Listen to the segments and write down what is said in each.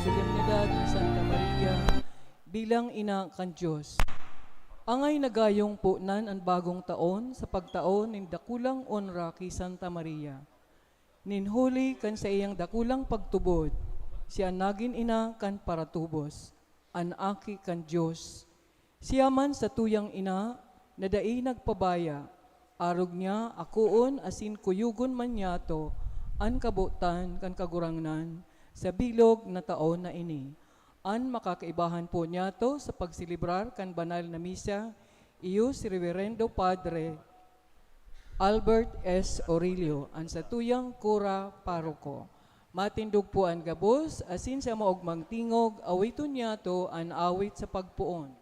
solemnidad ni Santa Maria bilang ina kan Diyos. Angay nagayong punan ang bagong taon sa pagtaon nin dakulang onra kay Santa Maria. Ninhuli kan sa iyang dakulang pagtubod, siya nagin ina kan paratubos, an aki kan Diyos. Siya man sa tuyang ina, na dai nagpabaya, arog niya akoon asin kuyugon man niyato, an kabutan kan kagurangnan, sa bilog na taon na ini. An makakaibahan po niyato sa pagsilibrar kan banal na misa, iyo si Reverendo Padre Albert S. Aurelio, ang sa tuyang kura paroko. Matindog po ang gabos, asin sa maugmang tingog, awiton niya to ang awit sa pagpuon.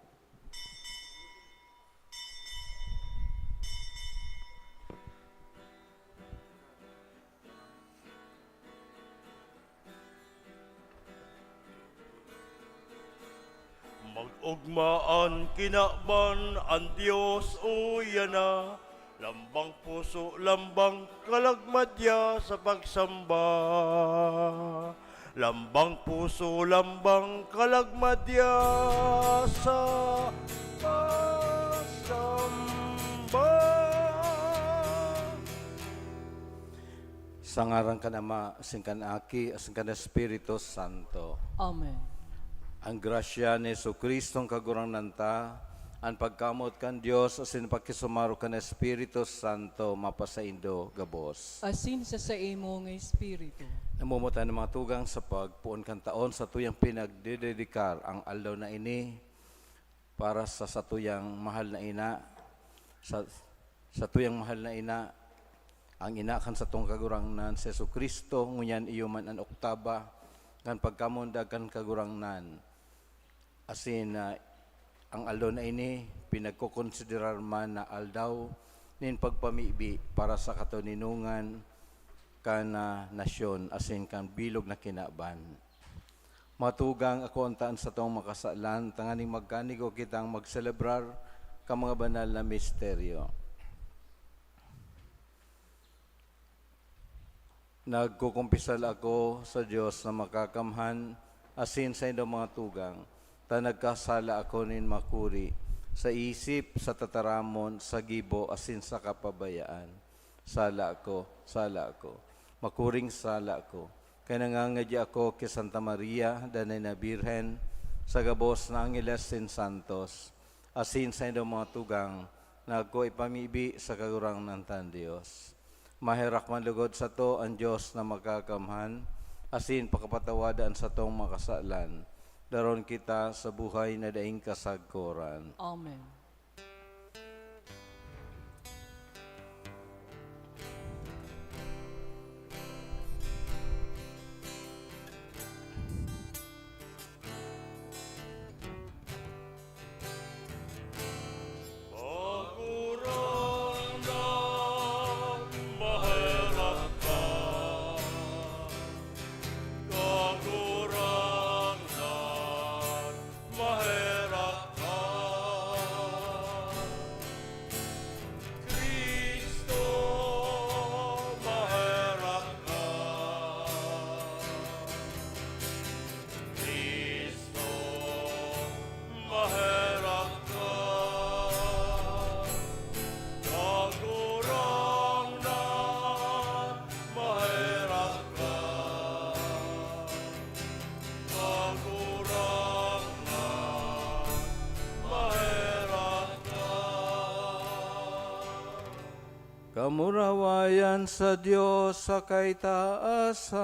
Mag-ugmaan kinakban ang Diyos uyana, lambang puso, lambang kalagmadya sa pagsamba. Lambang puso, lambang kalagmadya sa pagsamba. Sa ngaran ka Ama, asin kan Aki, asin kan Espiritu Santo. Amen. Ang grasya ni Jesucristo ang kagurangnan ta, ang pagkamot kan Dios asin pakisumaro kan Espiritu Santo mapasaindo gabos. Asin sa imo nga Espiritu. Namumutan ng mga tugang sa pagpuon kan taon sa tuyang pinagdededikar ang aldaw na ini para sa tuyang mahal na ina, sa tuyang mahal na ina, ang ina kan sa tong kagurangnan si Jesucristo ngunyan iyo man ang oktaba kan pagkamundag kan kagurangnan. Asin ang aldaw na ini pinagkukonsiderar man na aldaw nin pagpamibi para sa katuninungan kan nasyon asin kan bilog na kinaban. Matugang ako antaan sa tong makasalan tanganing magkanigo kitang magselebrar ka mga banal na misteryo. Nagkukumpisal ako sa Diyos na makakamhan asin sa inyong mga tugang ta nagkasala ako nin makuri sa isip, sa tataramon, sa gibo, asin sa kapabayaan. Sala ako, makuring sala ako. Kaya nangangadya ako kay Santa Maria, danay na Birhen, sa gabos na Angeles sin Santos, asin sa inyong mga tugang, na ako ipamibi sa kagurang ng tan Diyos. Mahirak man lugod sa to ang Diyos na magkakamhan, asin pakapatawadaan sa tong makasalan. Daron kita sa buhay na daing kasagkoran. Amen. Kamurawayan sa Diyos sa kaitaasan.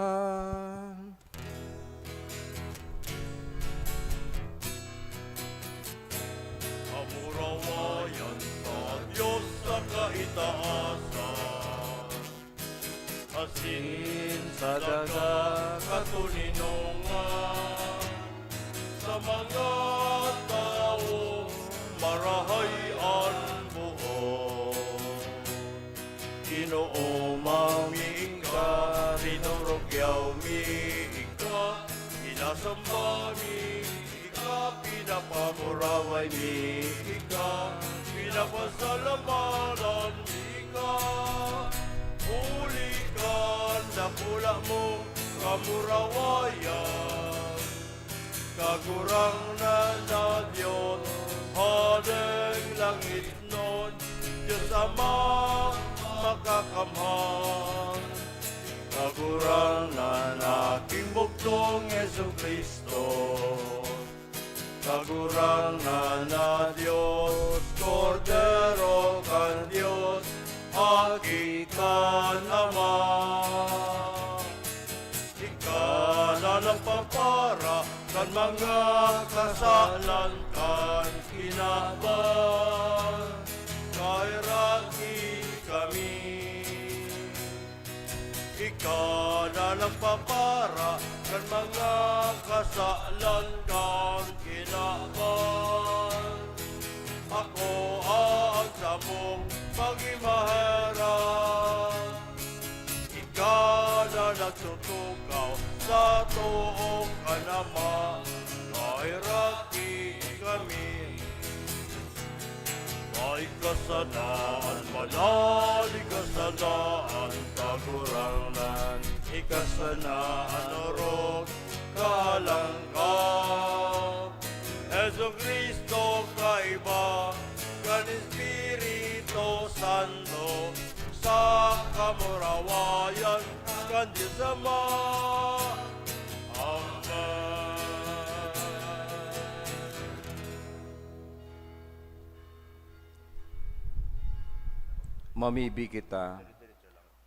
Kamurawayan sa Diyos sa kaitaasan, asin sa daga katuninungan, sa mga tao marahayan buo. Ginoo maming ka, rinurugyaw mi ka, inasamba mi ka, pinapamuraway mi ka, pinapasalamanan mi ka. Huli ka, napula mo, kamurawayan, Kagurang na Diyos, hadeng langit nun, Diyos Ama makakamhan. Kagurang na aking bugtong Yesu Kristo, kagurang na Diyos, Kordero kan Diyos, aking kan Ama. Ika na nagpapara kan mga kasalan kan kinaban, kairaki kami. Ika na nagpapara kan mga kasalan kan kinaban. Ako ang samong pag-imaheran. Ika na nagtutugaw sa tuong kanama, kairaki kami. May kasanaan, manali kasanaan, kagurangnan, ikasanaan, orog, kalangkap. Jesu Cristo kaiba, kan Espiritu Santo, sa kamurawayan, kan Diyos Ama. Amen. Mamibi kita,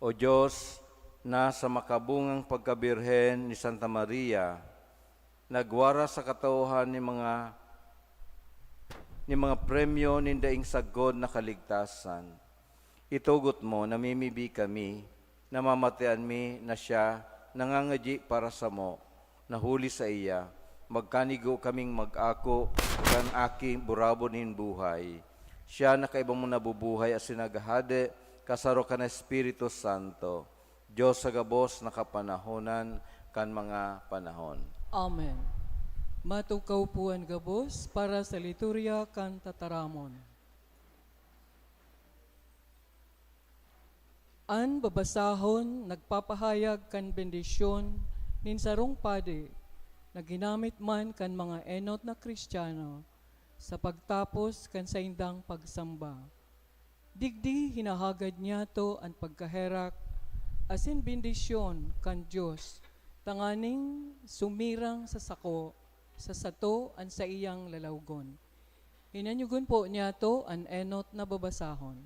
O Diyos, na sa makabungang pagkabirhen ni Santa Maria, nagwara sa katauhan ni mga premyo nindaing sagod na kaligtasan. Itugot mo, namimibi kami, namamatian mi na siya, nangangaji para sa mo, nahuli sa iya, magkanigo kaming mag-ako, kan aking burabonin buhay. Siya na kaibang mo nabubuhay as sinagahade, kasaro ka na Espiritu Santo, Diyos sa gabos na kapanahonan, kan mga panahon. Amen. Matukaw po ang gabos para sa liturya kan tataramon. An babasahon nagpapahayag kan bendisyon nin sarong pade na ginamit man kan mga enot na Kristiyano sa pagtapos kan saindang pagsamba. Digdi hinahagad niya to ang pagkaherak asin bendisyon kan Diyos tanganing sumirang sa sako sa sato an sa iyang lalawgon. Hinanyugon po niya to an enot na babasahon.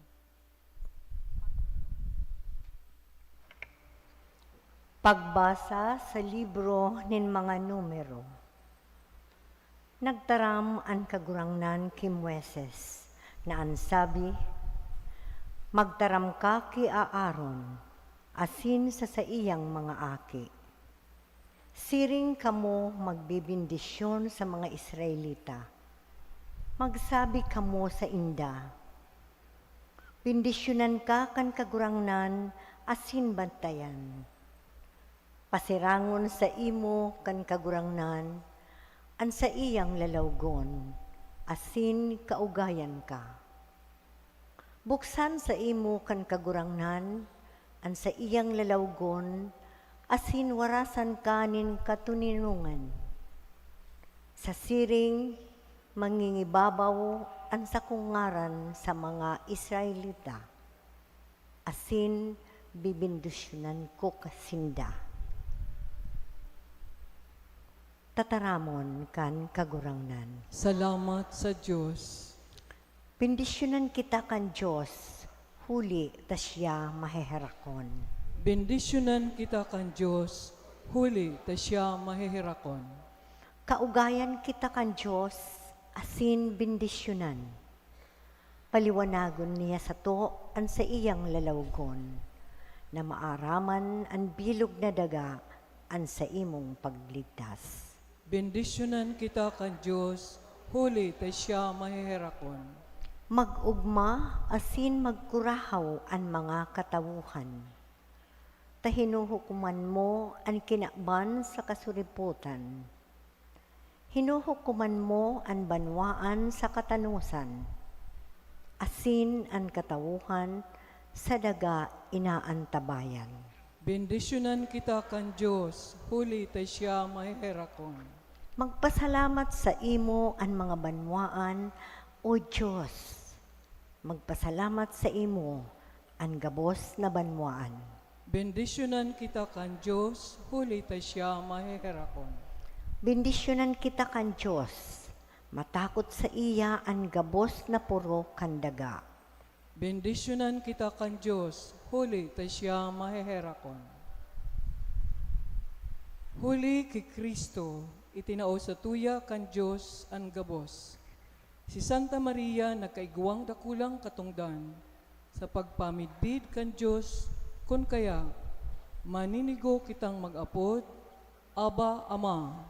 Pagbasa sa libro nin mga numero. Nagtaram ang kagurangnan ki Moises na ansabi, magtaram ka ki Aaron, asin sa iyang mga aki. Siring kamo magbibindisyon sa mga Israelita. Magsabi kamo sa inda, bindisyonan ka kan kagurangnan, asin bantayan. Pasirangon sa imo kan kagurangnan, an sa iyang lalawgon, asin kaugayan ka. Buksan sa imo kan kagurangnan, an sa iyang lalawgon, asin warasan kanin katuninungan. Sa siring, mangingibabaw an sa kungaran sa mga Israelita, asin bibindusyonan ko kasinda. Tataramon kan kagurangnan. Salamat sa Diyos. Bindisyonan kita kan Diyos, huli tasya maheherakon. Bendisyonan kita kan Diyos, huli ta siya mahihirakon. Kaugayan kita kan Diyos, asin bindisyonan. Paliwanagon niya sa to an sa iyang lalawgon, na maaraman ang bilog na daga an sa imong pagligtas. Bendisyonan kita kan Diyos, huli ta siya mahihirakon. Mag-ugma asin magkurahaw ang mga katawuhan. Tahinuhukuman mo ang kinakban sa kasuriputan. Hinuhukuman mo ang banwaan sa katanusan. Asin ang katawuhan sa daga inaantabayan. Bendisyonan kita kan Diyos, huli ta siya mahihirakon. Magpasalamat sa imo ang mga banwaan, o Diyos. Magpasalamat sa imo ang gabos na banwaan. Bendisyonan kita kan Diyos, huli ta siya maheherakon. Bendisyonan kita kan Diyos. Matakot sa iya ang gabos na puro kandaga. Bendisyonan kita kan Diyos, huli ta siya maheherakon. Huli kay Kristo, itinao sa tuya kan Diyos ang gabos. Si Santa Maria nagkaigwang dakulang katungdan sa pagpamidbid kan Diyos, kun kaya maninigo kitang mag-apod, Aba, Ama.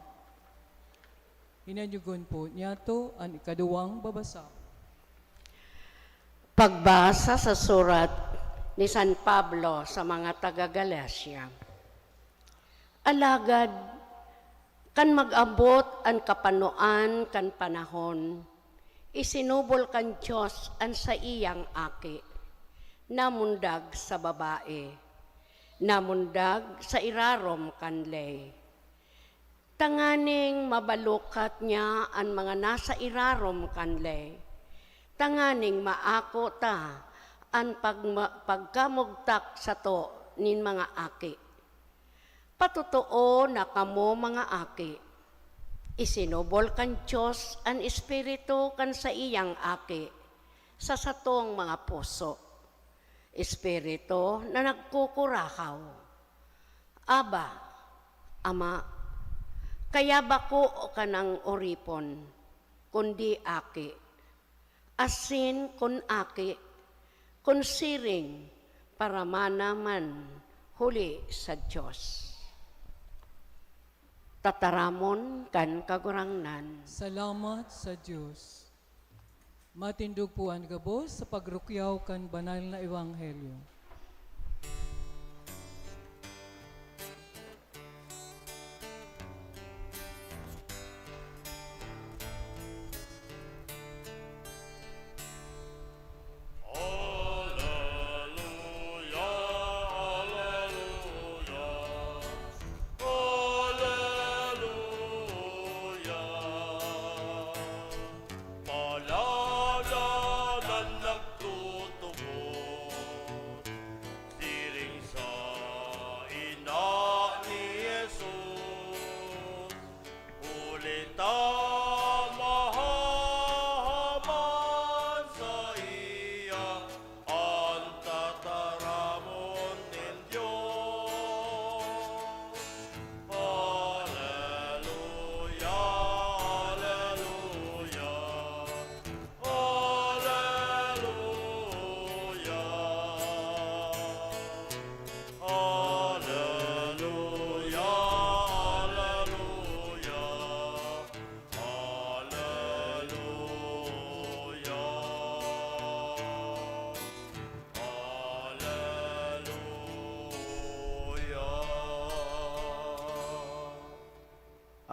Hinanyugon po niyato ang ikaduwang babasa. Pagbasa sa surat ni San Pablo sa mga taga-Galacia. Alagad, kan mag-abot ang kapanuan kan panahon, isinubol kan Diyos ang sa iyang aki, namundag sa babae, namundag sa irarom kanlay. Tanganing mabalukat niya ang mga nasa irarom kanlay, tanganing maako ta ang pagkamugtak sa to nin mga aki. Patotoo na kamo mga aki, isinubol kan Diyos ang Espiritu kan sa iyang aki, sa satong mga puso. Espiritu na nagkukurahaw. Aba, Ama, kaya bako ka ng oripon, kundi aki. Asin kun aki, kun siring, para manaman huli sa Diyos. Tataramon kan kagurangnan. Salamat sa Diyos. Matindog po ang gabos sa pagrukyaw kan banal na ebanghelyo. Alleluia, alleluia, alleluia. Palagan ang nagtutugon, siring sa ina ni Jesus. Ulit mahahaman sa iya ang tataramon ng Diyos. Alleluia, alleluia, alleluia. Alleluia, alleluia, alleluia.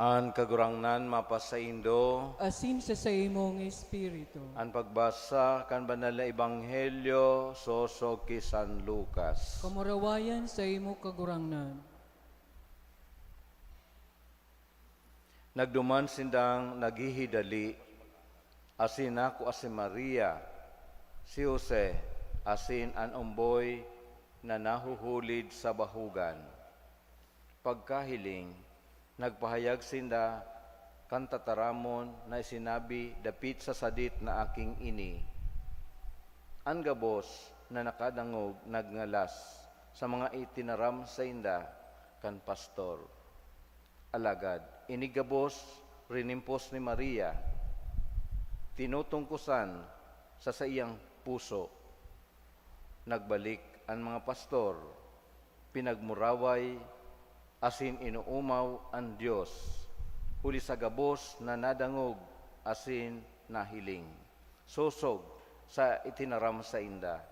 An kagurangnan mapasaindo, Asin sa imong Espiritu. an pagbasa kan banal na ebanghelyo sosog ki San Lucas. Kamurawayan sa imo kagurangnan. Nagduman sindang naghihidali, asin ako si Maria, si Jose, asin an umboy na nahuhulid sa bahugan. Pagkahiling, nagpahayag sinda kan tataramon na sinabi dapit sa sadit na aking ini. Ang gabos na nakadangog nagngalas sa mga itinaram sa inda kan pastor. Alagad, inigabos rinimpos ni Maria, tinutungkusan sa iyang puso. Nagbalik ang mga pastor, pinagmuraway, asin inuumaw ang Diyos, huli sa gabos na nadangog, asin nahiling. Sosog sa itinaram sa inda.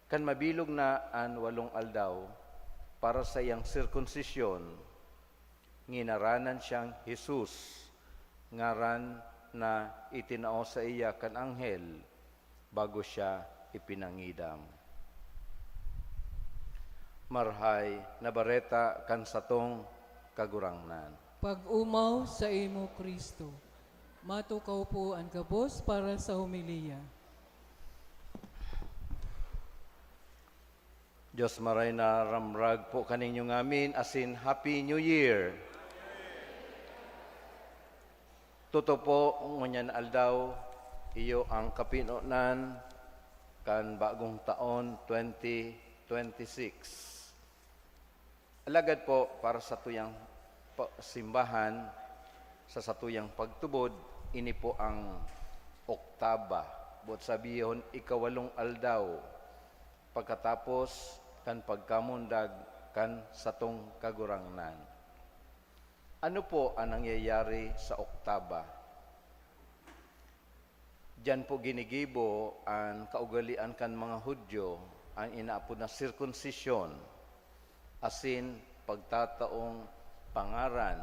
Kan mabilog na ang 8 aldaw para sa iyang sirkunsisyon, nginaranan siyang Jesus, ngaran na itinao sa iya kan anghel bago siya ipinangidam. Marhay na bareta kan satong kagurangnan. Pag-umaw sa imo, Kristo. Matukaw po ang gabos para sa humiliya. Diyos maray na ramrag po kaninyo ngamin asin Happy New Year. Tuto po ngunyan aldaw iyo ang kapinonan kan bagong taon 2026. Alagad po para sa tuyang simbahan, sa satuyang pagtubod, ini po ang Oktaba. Bot sabihon, ikawalong aldaw. Pagkatapos, kan pagkamundag, kan satong kagurangnan. Ano po ang nangyayari sa Oktaba? Diyan po ginigibo ang kaugalian kan mga Hudyo, ang inaapod na circumcision, asin pagtataong pangaran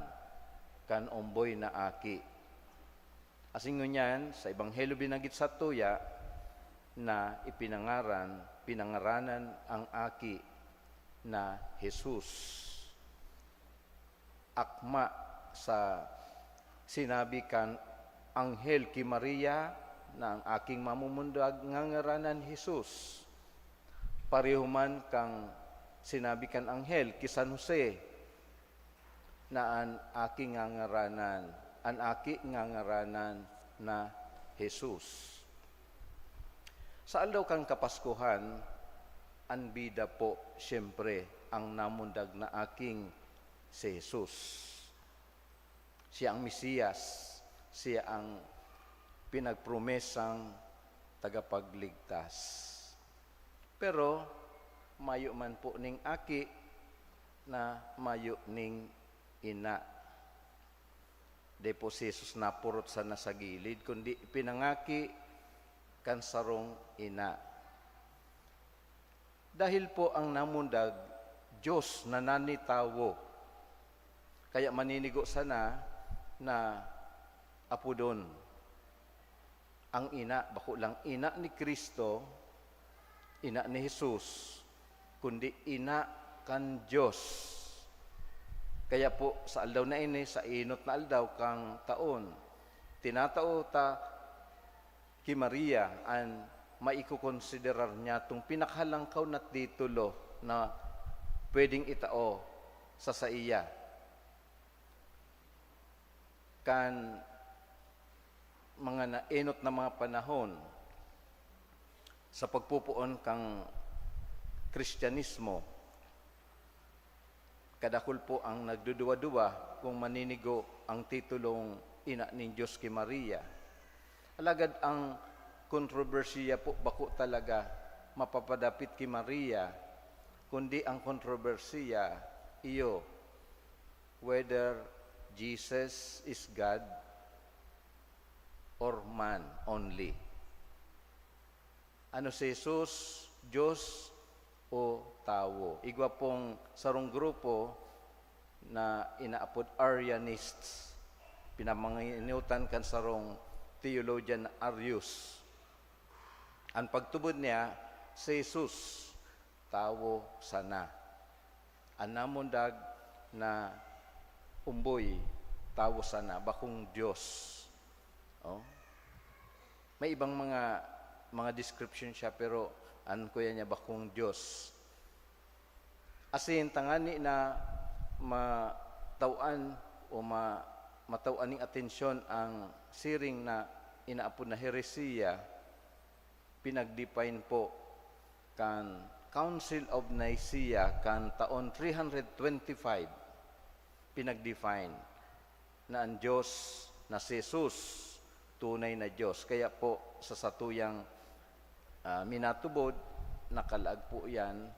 kan umboy na aki. Asin ngunyan, sa Ebanghelyo binanggit sa tuya, na pinangaranan ang aki na Jesus. Akma sa sinabi kan anghel ki Maria na ang aking mamumundag ngangaranan Jesus. Parehuman kang sinabi kan anghel ki San Jose na ang aking ngangaranan, ang aki ngangaranan na Jesus. Sa aldaw kang Kapaskuhan, ang bida po siyempre ang namundag na aking si Jesus. Siya ang Mesiyas, siya ang pinagpromesang tagapagligtas. Pero mayo man po ning aki na mayo ning ina. Di po si Jesus napurot sa nasa gilid, kundi pinangaki kan sarong ina. Dahil po ang namundag, Diyos na nanitawo. Kaya maninigo sana na apudon ang ina, bako lang ina ni Kristo, ina ni Jesus, kundi ina kan Diyos. Kaya po sa aldaw na ini, sa inot na aldaw kang taon, tinatao ta ki Maria ang maikukonsiderar niya itong pinakahalangkaw na titulo na pwedeng itao sa iya. Kan mga nainot na mga panahon sa pagpupuon kang Kristyanismo, kadakul po ang nagduduwa-duwa kung maninigo ang titulong ina ni Diyos ki Maria. Alagad ang kontrobersiya po bako talaga mapapadapit ki Maria, kundi ang kontrobersiya iyo whether Jesus is God or man only. Ano si Jesus, Diyos o tao? Igwa pong sarong grupo na inaapod Arianists. Pinamanginiutan kan sarong theologian Arius. Ang pagtubod niya, si Jesus, tao sana. Ang namundag na umboy, tao sana, bakong Diyos. Oh. May ibang mga description siya, pero kuya niya bakong Diyos. Asin tangani na matauan o matauan ng atensyon ang siring na inaapod na heresiya, pinag-define po kan Council of Nicaea kan taon 325, pinag-define na ang Diyos na si Jesus, tunay na Diyos. Kaya po sa satuyang minatubod, nakalag po yan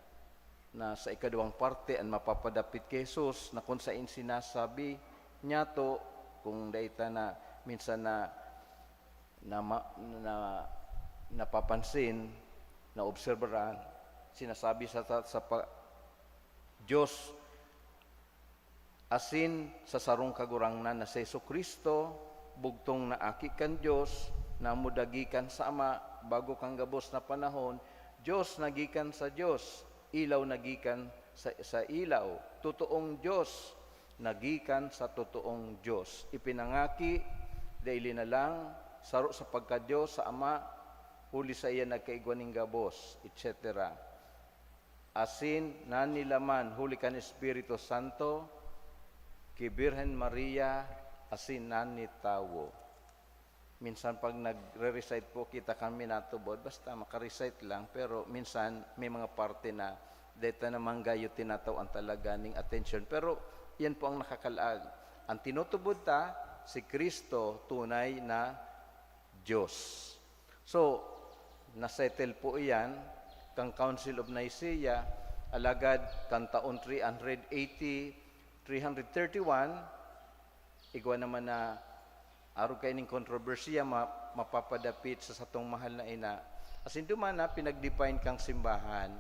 na sa ikadawang parte ang mapapadapit kay Jesus na kung saan sinasabi niya to, kung daita na minsan na napapansin, na obserbaran, sinasabi sa Diyos asin sa sarong kagurangnan na sa Jesucristo, bugtong na aki kan Diyos, namudagikan sa Ama, bago kang gabos na panahon, Diyos nagikan sa Diyos, ilaw nagikan sa ilaw, totoong Diyos nagikan sa totoong Diyos. Ipinangaki, daili na lang, saro sa pagka-Diyos sa Ama, huli sa iya nagkaigwaning gabos, etc. Asin, nanilaman, huli kan Espiritu Santo, ki Birhen Maria, asin nanitawo. Minsan pag nagre-recite po, kita kami natubod, basta makarecite lang, pero minsan may mga parte na deta naman gayo tinataw ang talaga ning attention. Pero yan po ang nakakalaag. Ang tinutubod ta, si Kristo tunay na Diyos. So, nasettle po iyan, kang Council of Nicaea, alagad kang taon 331, igwa naman na araw kayo ng kontrobersiya, mapapadapit sa satong mahal na ina. As in duman na, pinag-define kang simbahan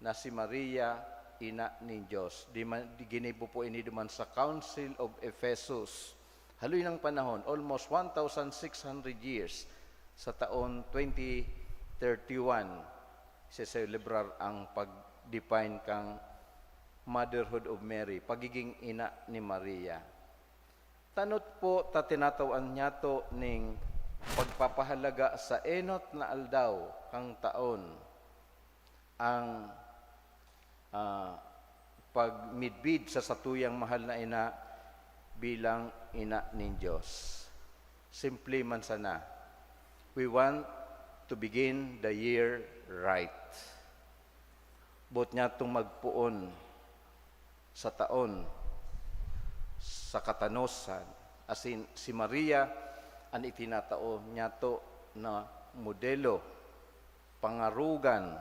na si Maria, ina ni Diyos. Di ginipo po ini duman sa Council of Ephesus. Haloy ng panahon, almost 1,600 years, sa taon 2031, siselebrar ang pag-define kang Motherhood of Mary, pagiging ina ni Maria. Tanot po ta tinatawan niya to ning pagpapahalaga sa enot na aldaw kang taon ang pagmidbid sa satuyang mahal na ina bilang ina ni Diyos. Simply man sana, we want to begin the year right. Bot niya itong magpuon sa taon, sa katanosan. Asin si Maria, ang itinatao niya to na modelo, pangarugan,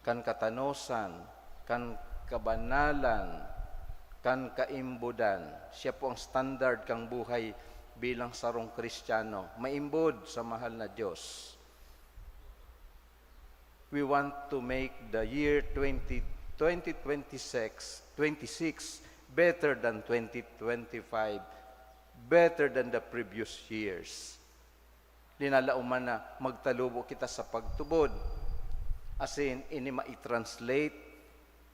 kan katanosan, kan kabanalan, kan kaimbudan. Siya po ang standard kang buhay bilang sarong Kristiyano, maimbod sa mahal na Diyos. We want to make the year 2026 better than 2025, better than the previous years. Linalauman na magtalubo kita sa pagtubod, asin ini ma-translate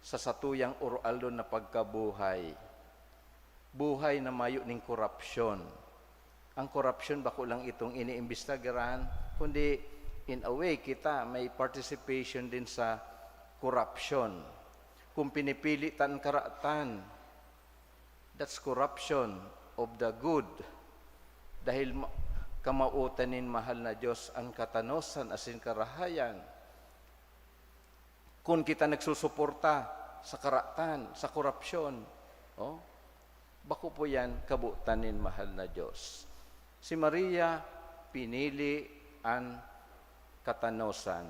sa satuyang oraldo na pagkabuhay. Buhay na mayo ning korupsyon. Ang korupsyon bako lang itong iniimbestigahan, kundi in a way kita may participation din sa korupsyon. Kung pinipili tan karatan, that's corruption of the good. Dahil kamautanin mahal na Diyos ang katanosan asin karahayan. Kung kita nagsusuporta sa karatan, sa korupsyon, bako po yan kabutanin mahal na Diyos. Si Maria pinili ang katanosan.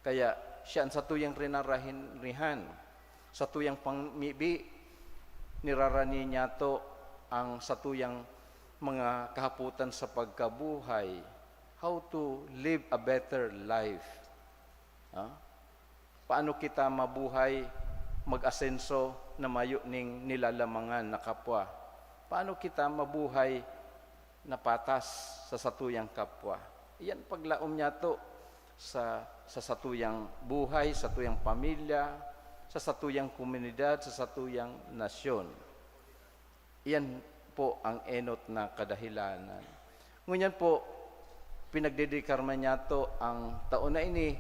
Kaya siya ang satuyang rinarahinrihan, satuyang pangmibi, nirarani niya to ang satuyang mga kahaputan sa pagkabuhay, how to live a better life. Paano kita mabuhay, mag-asenso na mayo ning nilalamangan na kapwa? Paano kita mabuhay na patas sa satuyang kapwa? Iyan paglaom niya to sa satuyang buhay, sa satuyang pamilya, sa satuyang komunidad, sa satuyang nasyon. Iyan po ang enot na kadahilanan. Ngunyan po, pinagdedekarma niya to ang taon na ini,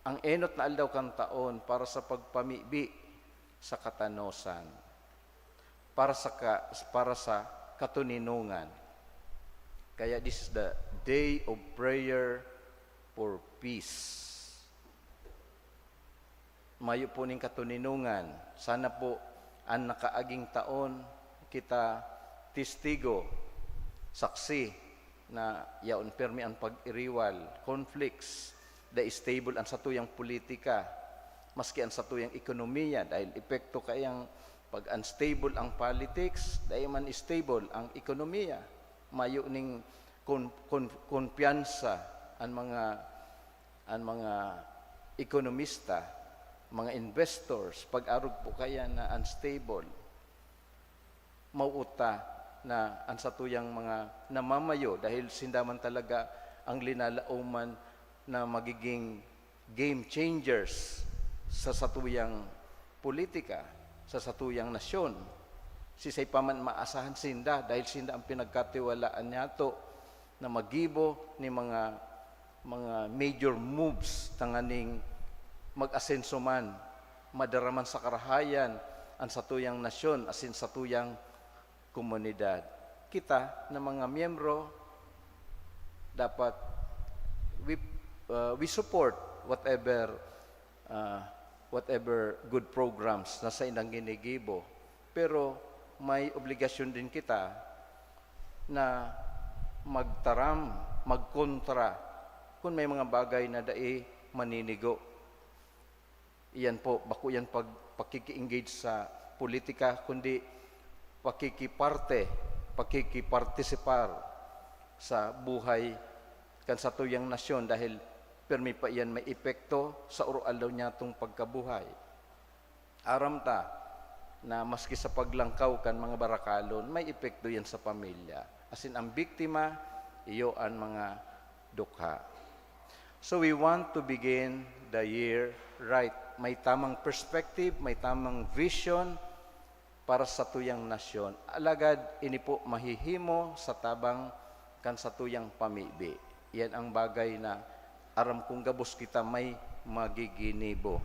ang enot na aldaw kang taon para sa pagpamibi sa katanosan, para sa katuninungan. Kaya this is the day of prayer for peace. Mayo po ning katuninungan. Sana po ang nakaaging taon kita testigo, saksi na yaon permi ang pag-iriwal, conflicts, da stable ang satuyang politika, maski ang satuyang ekonomiya, dahil epekto kayang pag unstable ang politics, dahil man stable ang ekonomiya, mayo ning kumpiyansa ang mga ekonomista, mga investors, pag-arog po kaya na unstable, mauuta na ang satuyang mga namamayo dahil sindaman talaga ang linalauman na magiging game changers sa satuyang politika, sa satuyang nasyon. Sisay pa man maasahan sinda dahil sinda ang pinagkatiwalaan niya to na magibo ni mga major moves tanganing mag-asenso man, madaraman sa karahayan ang satuyang nasyon asin satuyang komunidad. Kita na mga miyembro dapat we support whatever good programs na sa inang ginigibo. Pero may obligasyon din kita na magtaram, magkontra kung may mga bagay na dai maninigo. Iyan po, bako yan pakiki-engage sa politika, kundi pakikipartisipar sa buhay kan satuyang nasyon dahil permi pa iyan may epekto sa uro-alaw niya itong pagkabuhay. Aram ta na maski sa paglangkaw kan mga barakalon, may epekto yan sa pamilya. Asin ang biktima, iyo ang mga dukha. So we want to begin the year right. May tamang perspective, may tamang vision para sa tuyang nasyon. Alagad, ini po mahihimo sa tabang kan sa tuyang pamibi. Yan ang bagay na aram kung gabos kita may magiginibo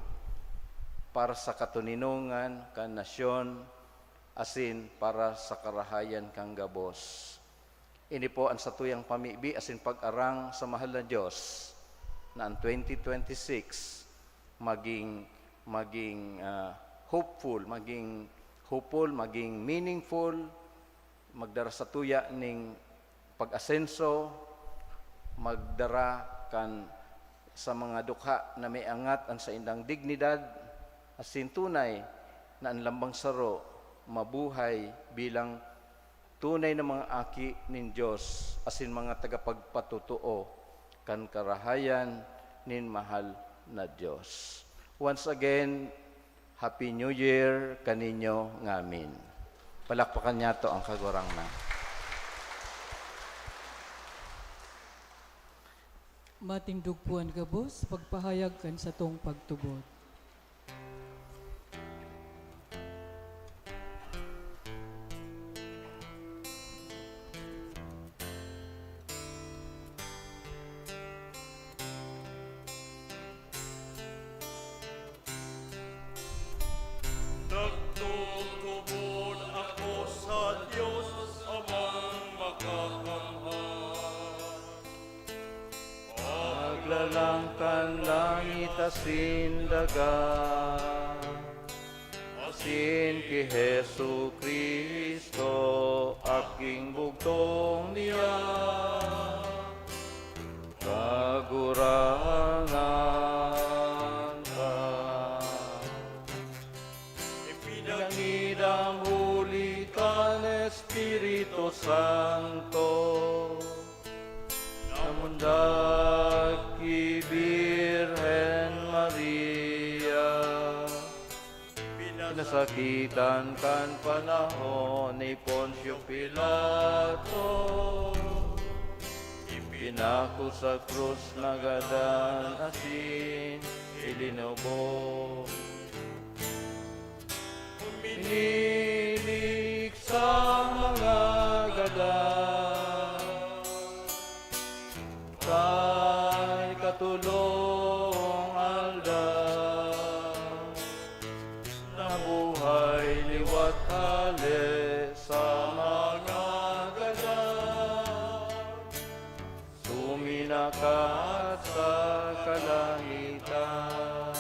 para sa katuninungan kan nasyon asin para sa karahayan kang gabos. Ini po ang satuyang pamibi asin pag-arang sa mahal na Diyos na ang 2026 maging hopeful, maging meaningful, magdara sa tuya ning pag-asenso, magdara kan sa mga dukha na may angat ang sa indang dignidad, asin tunay na ang lambang saro mabuhay bilang tunay na mga aki nin Diyos, asin mga tagapagpatutuo kan karahayan nin mahal na Diyos. Once again, Happy New Year kaninyo ngamin. Palakpakan niya to ang kagurang na. Matindugpuan gabos, pagpahayag kan sa tong pagtubod. Nagtutubod ako sa Diyos amang makakamahal. Maglalangkan langit asin daga, asin ki Hesu Kristo, aking bugtong niya. Kagurangan ka, ipinangidang huli ka ng Espiritu Santo, namundag ki Birhen Maria, pinasakitan kan panahon ni Poncio Pilato, ipinako sa krus na gadan asin ilinubo, pinilik sa mga gadan, kay katulong aldan, nabuhay liwat hali sa mga gadan, suminakat sa kalangitan,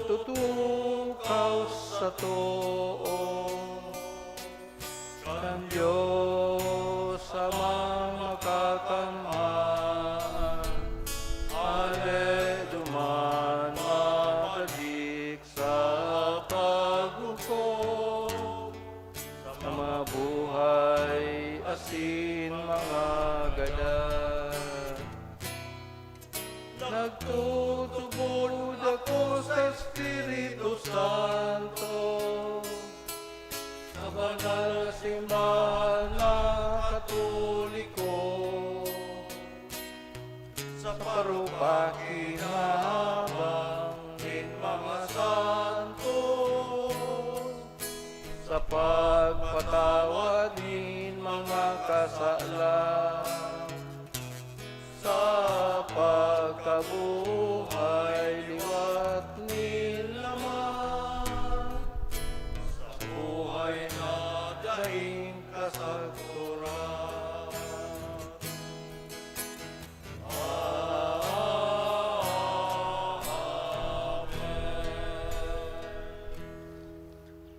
nagtutukaw sa too kan Diyos amang makakamhan, ale duman makadik sa paghukom, sa mga buhay asin mga gadan. Nagtutubod ako sa Espiritu Santo, sa banal na simbahan na Katoliko, sa parupakinabang nin sa pagpatawad nin mga kasala, sa pagkabuhay liwat nin laman, sa buhay na daing kasagturan.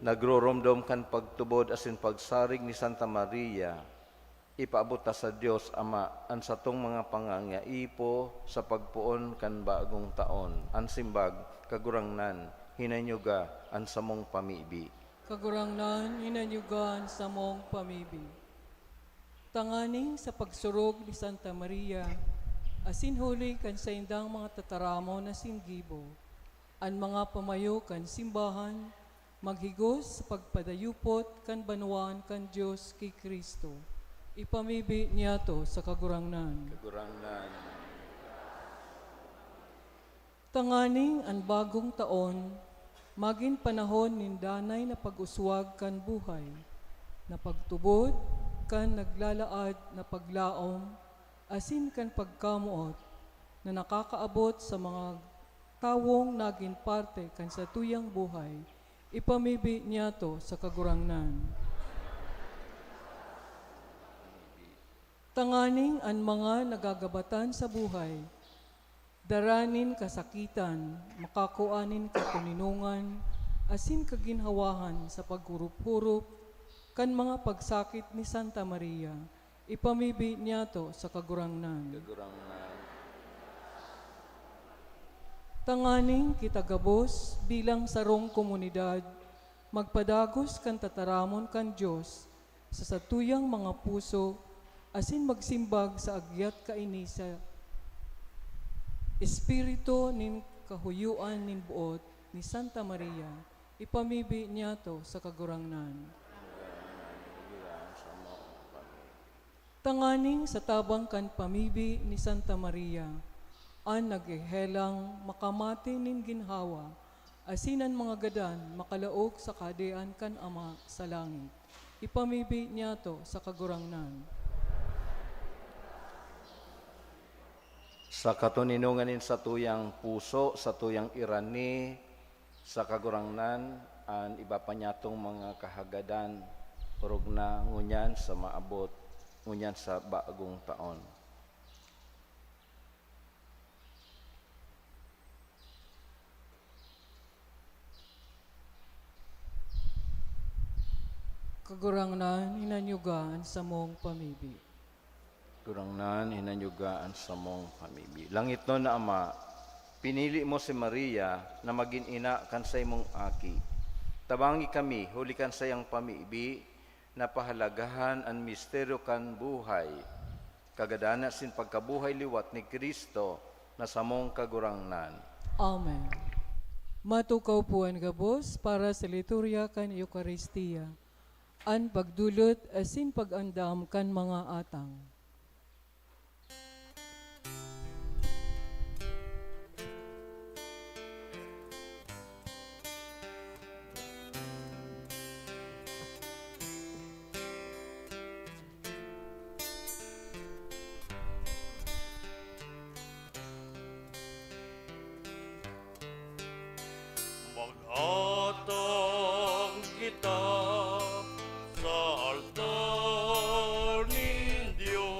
Nagroromdom kan pagtubod asin pagsarig ni Santa Maria, ipaabot ta sa Dios Ama ang satong mga pangangaipo sa pagpuon kan bagong taon. Ang simbag kagurangnan hinanyuga ang samong pamibi. Kagurangnan, hinanyugan sa mong pamibi. Tanganing sa pagsurog ni Santa Maria, asin huli kan sa indang mga tataramo na singgibo, ang mga pamayo kan simbahan, maghigos sa pagpadayupot kan banwan kan Diyos kay Kristo. Ipamibi niya to sa kagurangnan. Kagurangnan. Tanganing ang bagong taon, maging panahon nin danay na pag-uswag kan buhay, na pagtubod, kan naglalaad na paglaom, asin kan pagkamuot, na nakakaabot sa mga tawong naging parte kan sa tuyang buhay, ipamibi niya to sa kagurangnan. Tanganing ang mga nagagabatan sa buhay, daranin kasakitan, makakuanin katuninungan, asin kaginhawahan sa paghurup-hurup, kan mga pagsakit ni Santa Maria, ipamibi niya to sa kagurangnan. Kagurangnan. Tanganing kitagabos bilang sarong komunidad, magpadagos kan tataramon kan Diyos sa satuyang mga puso, asin magsimbag sa agyat kaini sa Espiritu nin kahuyuan nin buot ni Santa Maria, ipamibi niya to sa kagurangnan. Tanganing sa tabang kan pamibi ni Santa Maria, ang naghehelang makamati nin ginhawa, asinan mga gadan makalaog sa kadean kan Ama sa langit. Ipamibi niya to sa kagurangnan. Sa katuninunganin sa tuyang puso, sa tuyang irani, sa kagurangnan, an iba pa niyatong mga kahagadan, urog na ngunyan sa maabot, ngunyan sa bagong taon. Kagurangnan, hinanyugan sa mong pamibi. Kurangnan, hinanyugaan sa mong pamibi. Langit no na Ama, pinili mo si Maria na maging ina kan sa imong aki. Tabangi kami, huli kan sa iyang pamibi, na pahalagahan ang misteryo kan buhay. Kagadana sin pagkabuhay liwat ni Kristo na sa mong kagurangnan. Amen. Matukaw po ang gabos para sa liturya kan Eucharistia. An pagdulot asin pag-andam kan mga atang. Maghatag kita sa altar ni Diyos.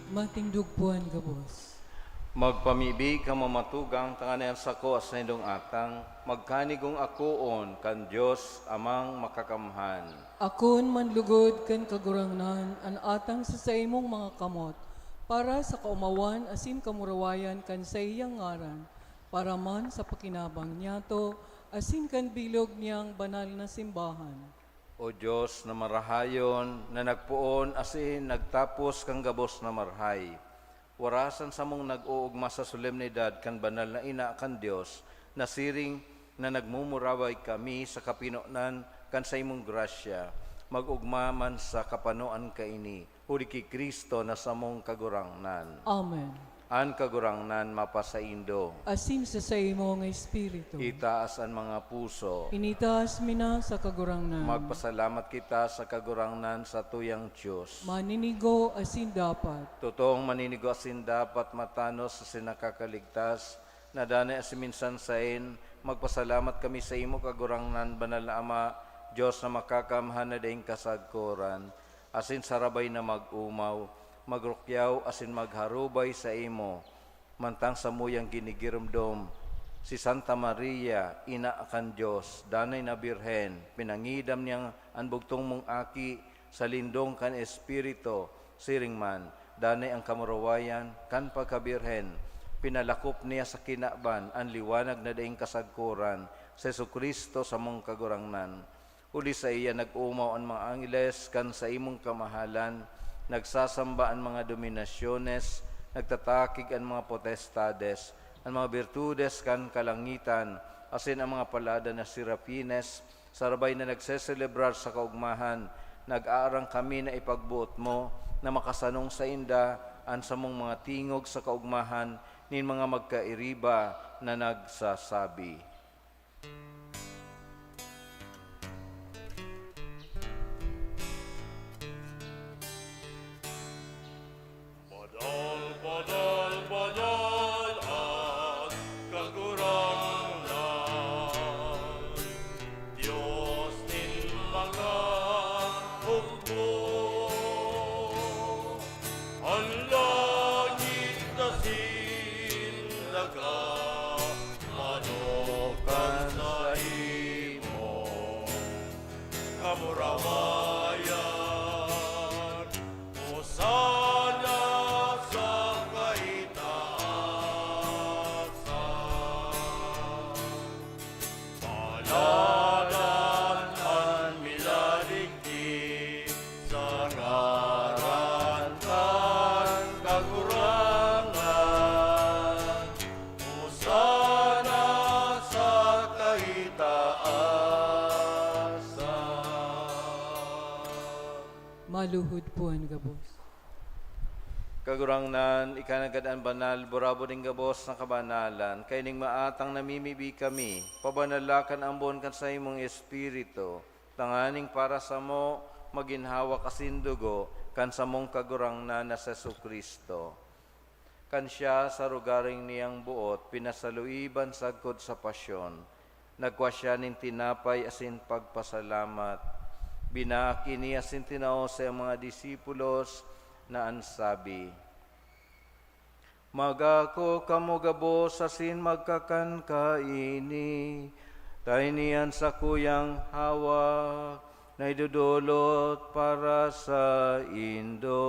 Matingdugpuan gabos. Magpamibi ka mamatugang tanganan sa ko as nindong atang, magkanigong akoon kan Diyos amang makakamhan. Akon manlugod kan kagurangnan an atang sa imong mga kamot, para sa kaumawan asin kamurawayan kan sa iyang ngaran, para man sa pakinabang niyato, asin kan bilog niyang banal na simbahan. O Diyos na marahayon, na nagpuon asin nagtapos kang gabos na marhay. Warasan sa mong nag-uugma sa solemnidad kan banal na ina kan Diyos, na siring na nagmumuraway kami sa kapinonan kan sa imong grasya, mag-ugma man sa kapanoan kaini, uli ki Kristo na sa mong kagurangnan. Amen. An kagurangnan mapasaindo, Asin sa imo nga espiritu. itaas ang mga puso. Initaas mina sa kagurangnan. Magpasalamat kita sa kagurangnan sa tuyang Diyos. Maninigo asin dapat. Totoong maninigo asin dapat matanos sa sinakakaligtas, na danay asiminsan sain, magpasalamat kami sa imo kagurangnan, banal na Ama, Diyos na makakamhan na daing kasagkuran, asin sarabay na mag-umaw, magrukyaw asin magharubay sa imo, mantang sa muyang ginigirumdom, si Santa Maria, ina akan Diyos, danay na birhen, pinangidam niyang anbugtong mong aki, sa lindong kan espiritu, siring man, danay ang kamurawayan, kan pagkabirhen, pinalakop niya sa kinaban, ang liwanag na daing kasagkuran, sa Jesucristo sa mong kagurangnan. Uli sa iya nag-umaw ang mga angeles, kan sa imong kamahalan, nagsasamba ang mga dominasyones, nagtatakig ang mga potestades, ang mga birtudes kan kalangitan, asin ang mga palada na sirapines, sarabay na nagseselebrar sa kaugmahan, nag-aarang kami na ipagbuot mo, na makasanong sa inda, ang samong mga tingog sa kaugmahan, nin mga magkairiba na nagsasabi. Badal, badal, badal at kagurangnan, Diyos nin mga hukbo, ang langit na sindaga, manokan sa imo, kamurawayan, Hosana sa kaitaasan. Paladan ang milaligdi sa ngaran kan kagurangan. Hosana sa kaitaasan. Maluhod puan gabos. Kagurangnan, ikanagad banal, burabo ding gabos na kabanalan, kay ning maatang namimibi kami, pabanalakan ang buwan kan sa imong espiritu, tanganing para sa mo, maginhawa kasindugo, kan sa mong kagurangnan na sa Jesucristo. Kan siya sa rugaring niyang buot, pinasaluiban sagkod sa pasyon, nagwa siya ning tinapay asin pagpasalamat, binaaki niya asin tinao sa mga disipulos, na ansabi, magako kamo gabos asin magkakan kaini, tainian sa kuyang hawak, na idudulot para sa Indo.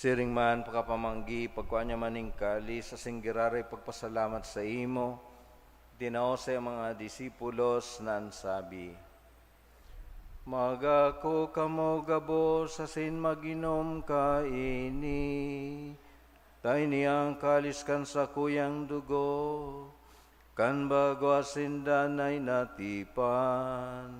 Siring man pagkapamanggi, pagkuanya maning kali, sa singgiraray pagpasalamat sa imo, dinao sa mga disipulos na ansabi, magako kamo gabos asin maginom kaini, tayo niyang kaliskan sa kuyang dugo, kan bago asin danay natipan,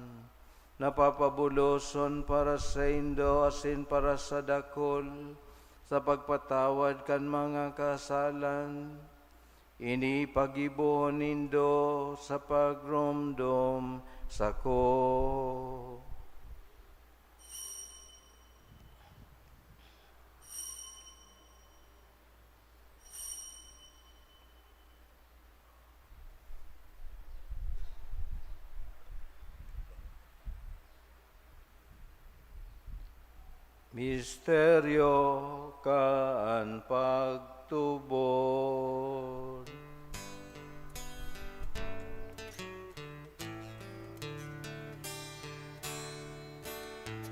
napapabuloson para sa Indo asin para sa dakol, sa pagpatawad kan mga kasalan, ini pag-ibon nindo sa pagromdom sako. Misteryo kaan pagtubod.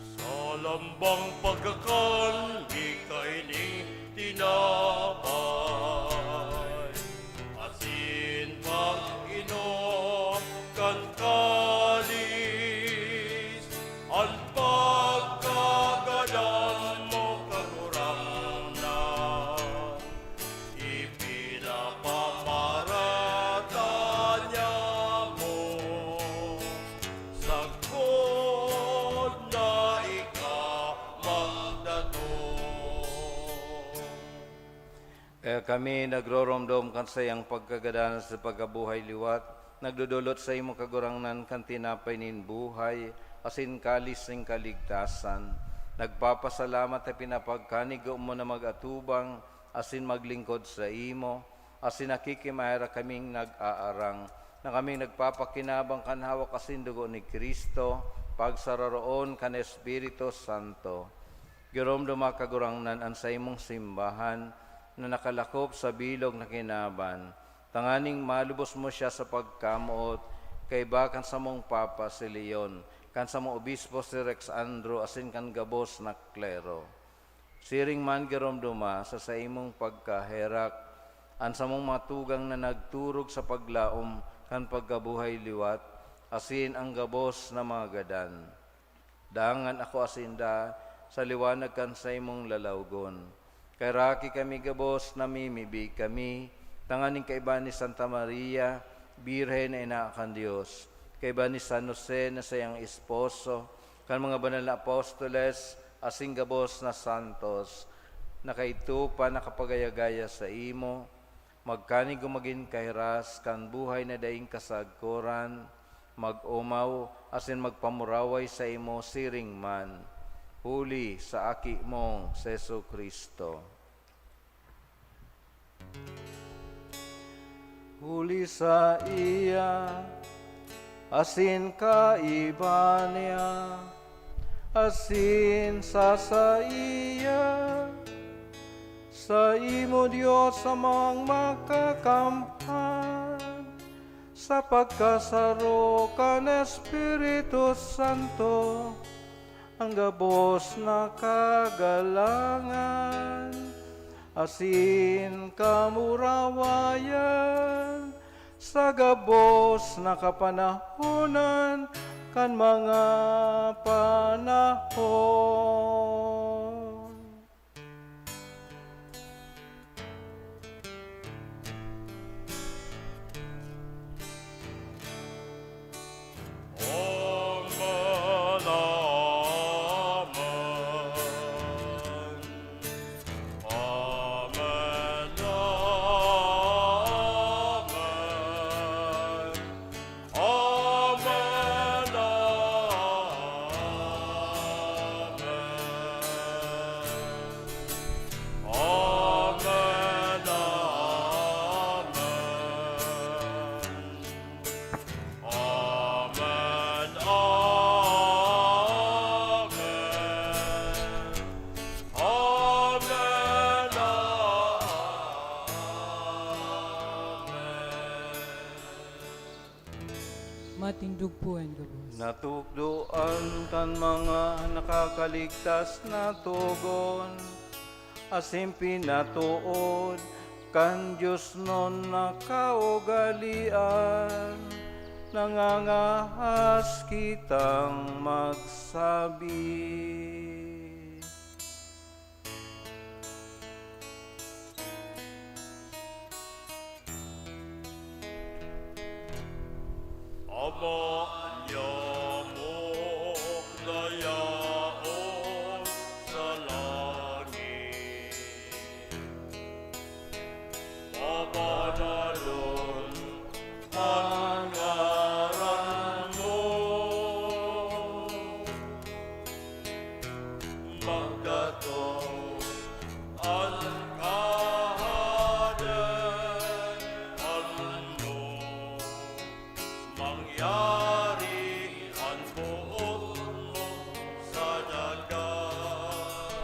Sa lambang pagkakan, ika'y ni tinapay. Asin pag-inom, kan kalis, ang pagkagadan mo kagurang na. Ipinapamaratan mo sa kod na Kami nagroromdom kan sa iyang pagkagadanan sa pagkabuhay liwat, nagdudulot sa imo kagurangnan kan tinapay nin buhay, asin kalis ning kaligtasan. Nagpapasalamat at pinapagkanig mo na magatubang, asin maglingkod sa imo, asin nakikimayra kaming nag-aarang, na kaming nagpapakinabang kan hawak asin dugo ni Kristo, pagsararoon kan Espiritu Santo. Giromdom kagurangnan an sa imong simbahan, na nakalakop sa bilog na kinaban. Tanganing malubos mo siya sa pagkamuot, kay bakan sa mong Papa si Leon, kan sa mong Obispo si Rex Andrew, asin kan gabos na klero. Siring man giromdoma sa imong pagkaherak, an sa mong matugang na nagturog sa paglaom, kan pagkabuhay liwat, asin ang gabos na mga gadan. Dangan ako asinda, sa liwanag kan sa imong lalawgon. Kay raki kami gabos, namimibig kami, tanganing kaiba ni Santa Maria, Birhen na inaakan Diyos, kaiba ni San Jose na sayang esposo, kan mga banal na apostoles, asing gabos na santos, na kaitupa nakapagayagaya sa imo, magkanig gumagin kairas, kan buhay na daing kasagkuran, mag-umaw, asin magpamuraway sa imo siring man, huli sa aki mong Seso Kristo. Huli sa iya, asin kaiba niya, asin sa iya, sa imo Diyos amang makakampan, sa pagkasaro kan Espiritu Santo, ang gabos na kagalangan, asin kamurawayan, sa gabos na kapanahonan, kan mga panahon. Matindog po ang gabos. Natukdoan kan mga nakakaligtas na tugon, asim pinatuod kan Diyos non nakaugalian, nangangahas kitang magsabi. Ama niya mo dayaon sa langit, mabanalon ang ngaran mo, magdatong ang kahanan mo, mangyari ang buot mo sa dagat.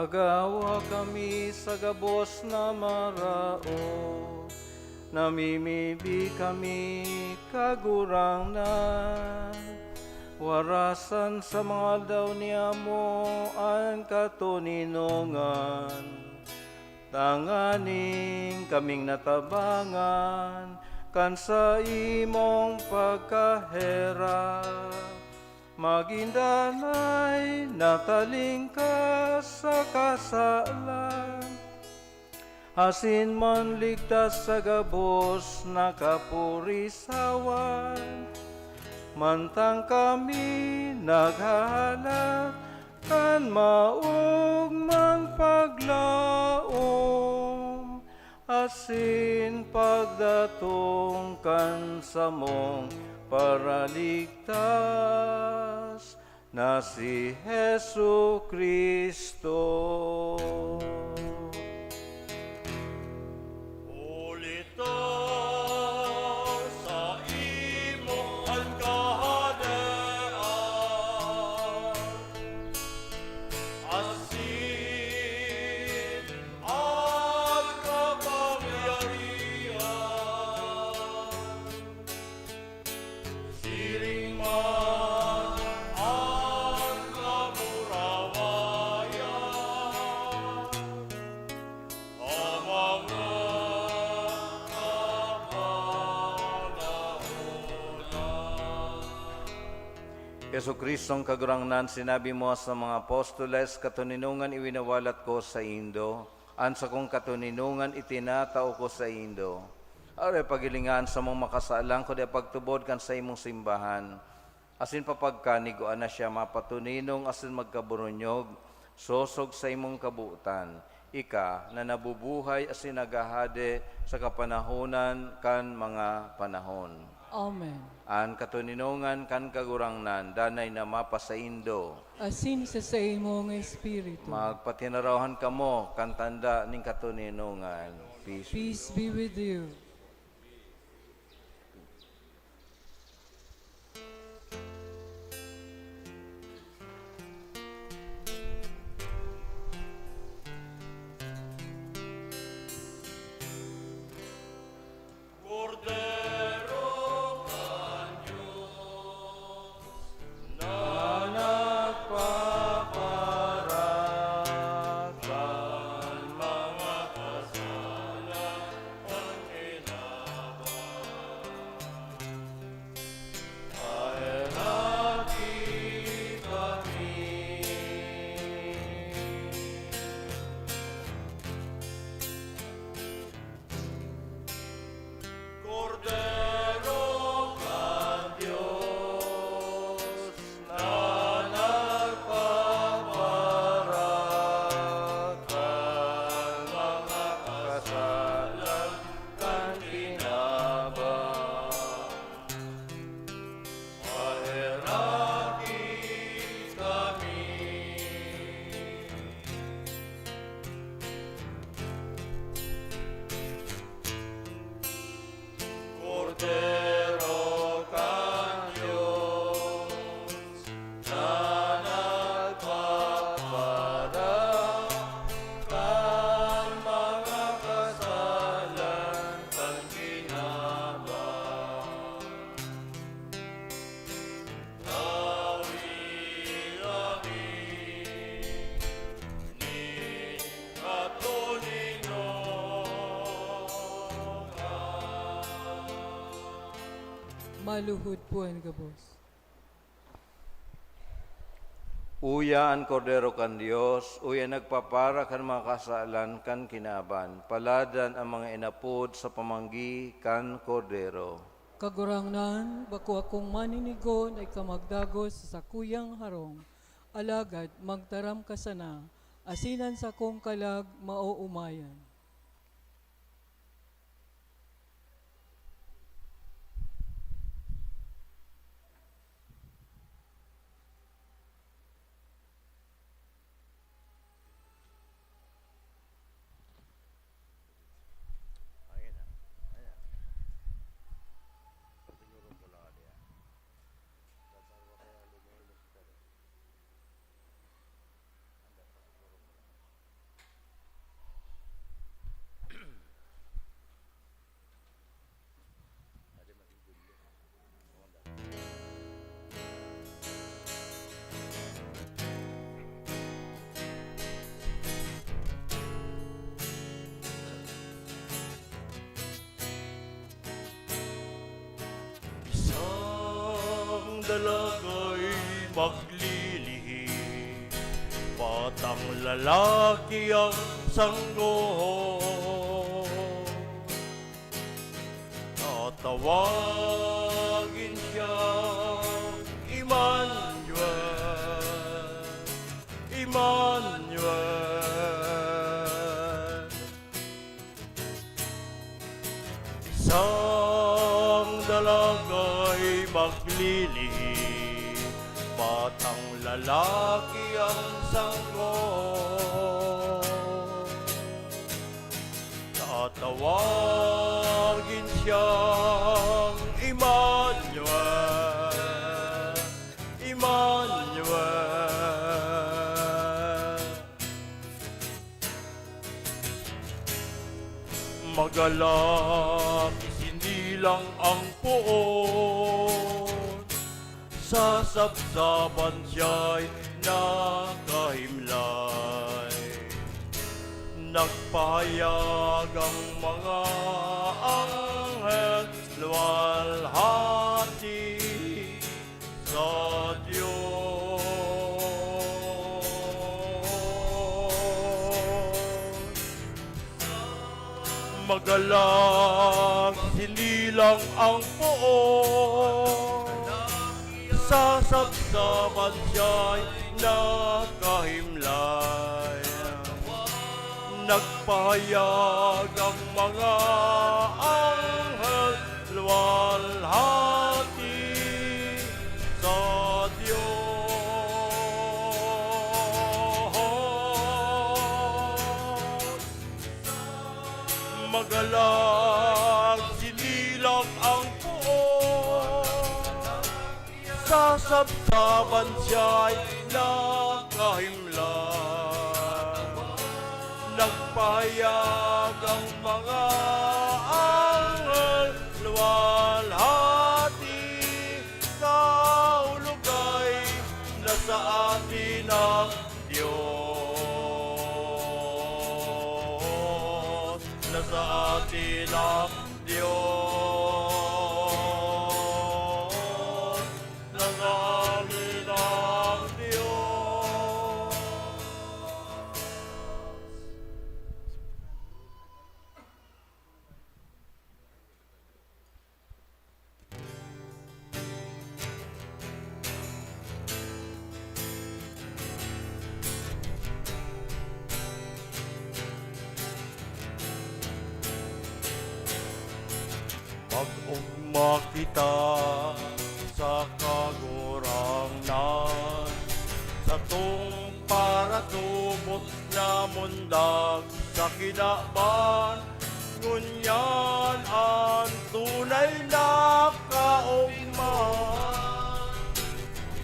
Agawa kami sa gabos na marao, namimibi kami kagurangnan. Warasan sa mga daw niya mo ang katuninongan. Tanganing kaming natabangan, kan sa imong pagkahera. Magindanay natalingkas sa kasalan, asin man ligtas sa gabos na kapurisawan. Mantang kami naghahanap kan maugmang paglaom, asin pagdatong kan sa mong paraligtas na si Hesu Kristo. Ulito sa imong kahadaan, asin ang kapangyarihan. Siring man ang kamurawayan, ang mga Yesu Kristong kagurangnan, sinabi mo sa mga apostoles, katuninungan iwinawalat ko sa Indo, ansa kong katuninungan itinatao ko sa Indo. Aray pagilingan sa mong makasalang ko, di pagtubod kan sa imong simbahan. Asin papagkaniguan na siya mapatuninong, asin magkaburunyog, sosog sa imong kabuutan. Ika na nabubuhay asin nagahade sa kapanahonan kan mga panahon. Amen. An katuninongan kan kagurangnan, danay na mapa sa Indo. Asin sa imong espiritu. Magpatinarawan kamo kan tanda ning katuninongan. Peace. Peace be with you. Cordero kan Diyos, na nagpaparakan mga kasalan ang kinabang. Pairati kami. Cordero kan Diyos, na nagpaparakan mga kasalan kan kinabang. Pairati kami. Cordero kan Diyos, na nagpaparakan mga kasalan kan kinabang. Nawi-lawi ni katuninongan. Maluhod po ang gabos. Uya ang kordero kan Dios, uya nagpapara kan mga kasalan kan kinaban, paladan ang mga inapod sa pamanggi kan kordero. Kagurangnan, bako akong maninigon ay kamagdagos sa kuyang harong. Alagad, magtaram ka sana, asinan sa kong kalag mauumayan. dalaga'y maglilihi, batang lalaki ang sanggol. Tatawagin siyang Emmanuel, Emmanuel. Isang dalaga'y maglilihi, batang lalaki ang sanggol. Tatawagin siyang Emmanuel, Emmanuel. Magalak, hindi lang ang puon, sa sabsaban siya'y nakahimlay. Nagpahayag ang mga anghel, luwalhati sa Diyos. Magalang, hindi lang ang poon, sa sabsaban siya'y nakahimlay. Nagpahayag ang mga anghel, luwalhati sa Diyos. Magalang, sinilang ang puon, sa sabsaban siya'y nakahimlay. Nagpahayag ang mga anghel, luwalhati sa hulugay na sa atin ang Diyos, na sa atin ang Diyos, na sa atin ang Diyos. Pag-ugma kita sa kagurangnan, sa tong para tubot na mundag sa kinaban, ngunyan ang tunay na kaugman.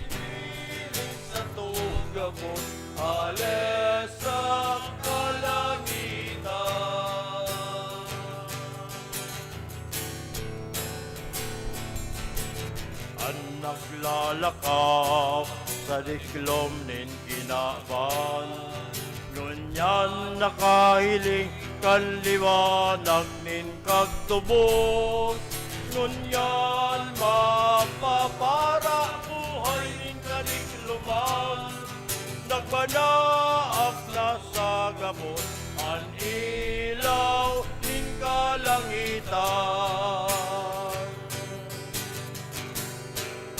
Piniling sa tugabot, alis sa kalangitan. Ang naglalakap sa diklom nin kinaban, ngunyan nakahiling kanliwanag nin kagtubos, ngunyan mapapara buhay nin kadikluman. Nagmanaak na sa gamot ang ilaw nin kalangitan.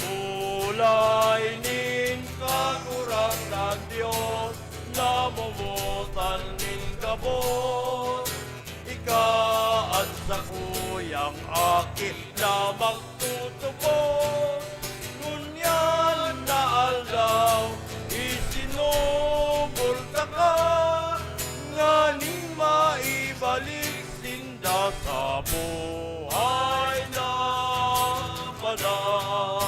Kulay nin kagurang ng Diyos, namumutan nin gabot. Ikaan sa kuyang aki na magtutubos, ngunyan na aldaw isinubol ka nga ning maibalik sinda sa buhay na banal.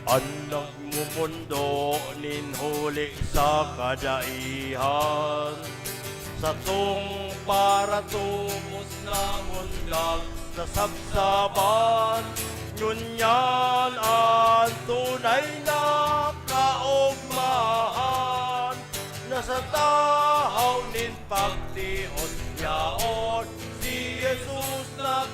Ang nagmumundo nin huli sa kadaihan, sa tong para tumos na mundag sa sabsaban, ngunyan ang tunay na kaugmahan, na sa tahaw nin pagtiot yaon si Jesus na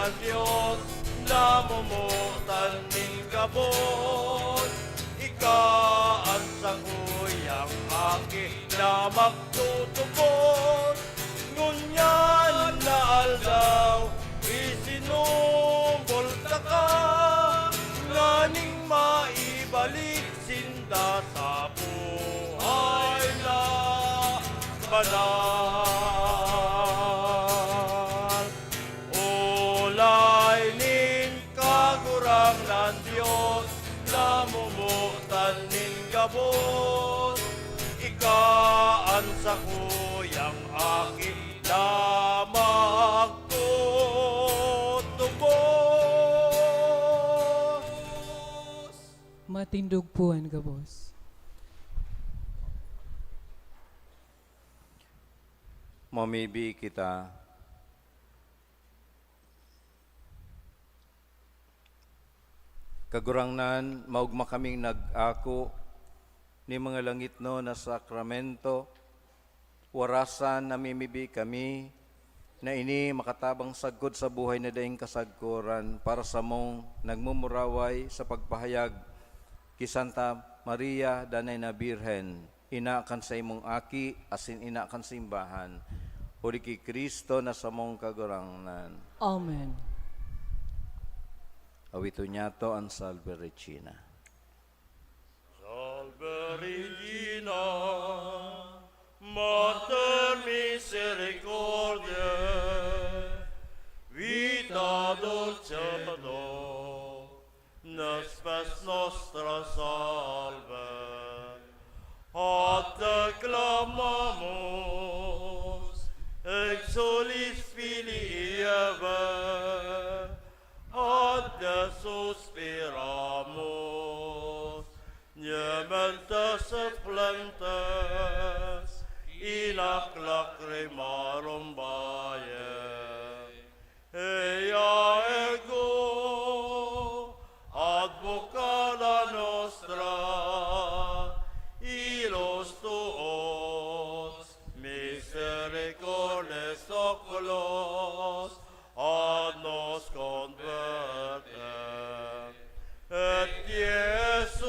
ng Diyos, namumutan ning kabot. Ikaan sa kuyang aking na magtutubot. Ngunyan na aldaw, isinumbulta ka, nganing maibalik sinda sa buhay na banal. Ulay nin kagurang ng Diyos, namumutan nin gabos. Ikaan sa kuyang aking na magtutubos. Matindog po ang gabos. Mamibi kita. Kagurangnan, maugma kaming nag-ako ni mga langit no na sakramento, warasan namimibi kami, na ini makatabang sagod sa buhay na daing kasagkuran para sa mong nagmumuraway sa pagpahayag ki Santa Maria, Danay na Birhen, inakan sa imong aki, asin inakan sa imbahan, uli ki Kristo na sa mong kagurangnan. Amen. Awito niya to ang Salve Regina. Salve Regina, Mater Misericordiae, vita dulcedo, nos pes nostra salve. Ad te clamamus, exulis Filii Eve, ad te suspiramus, Niementes et plentes, in ac lacrimarum vae. Ea ego, advocata nostra, illos tuos, misericordes oculos, ad nos converte. Et Iesum,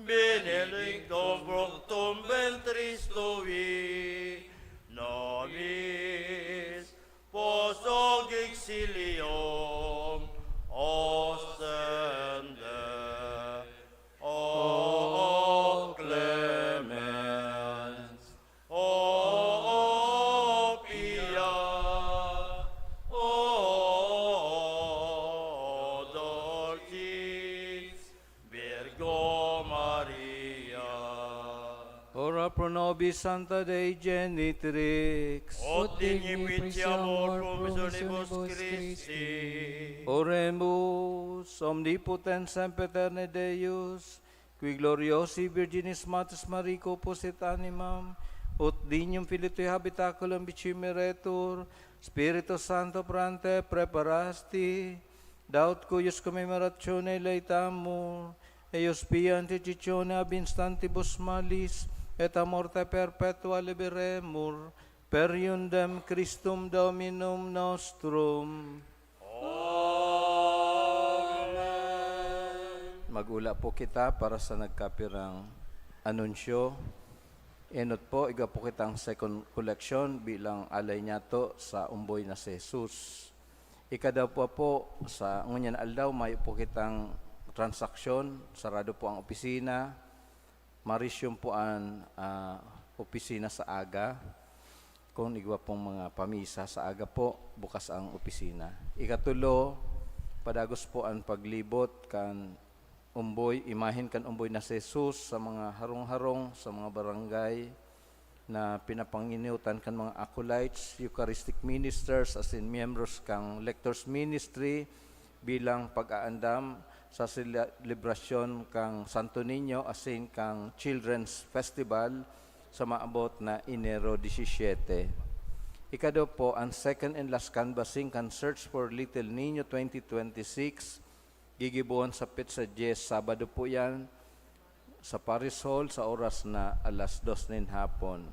benedictum fructum ventris tui, nobis post hoc exilium ostende. O clemens, o pia, o dulcis Virgo Maria. Ora pro nobis Santa Dei Genitrix. Ut dignipitiamur promissionibus Christi. Oremus, omnipotens sempiterne Deus, qui gloriosi Virginis Matis Mariae posit animam, ut dignum Filii habitaculum bicimeretur, Spiritus Sancto prante preparasti, daut cuius commemoratione leitamur, eius pia antecitione ab instantibus malis, et a morte perpetua liberemur, per iundem Christum Dominum nostrum. Magula po kita para sa nagkapirang anunsyo. Enot po, iga po kitang second collection bilang alay niya to sa umboy na si Jesus. Ikadaw po sa ngunyan aldaw, may po kitang transaksyon, sarado po ang opisina, marisyong po ang opisina sa aga, kung igwa pong mga pamisa sa aga po, bukas ang opisina. Ikatulo, padagos po ang paglibot kan umboy, imahin kan umboy na si Jesus sa mga harong-harong, sa mga barangay na pinapanginiutan kan mga acolytes, Eucharistic ministers, as in members kang lectors ministry bilang pag-aandam sa selebrasyon kang Santo Niño as in kang Children's Festival sa maabot na Enero 17. Ikado po ang second and last canvassing kan Search for Little Niño 2026 gigibuan sa Pizza 10, Sabado po yan, sa Paris Hall sa oras na alas 2 nin hapon.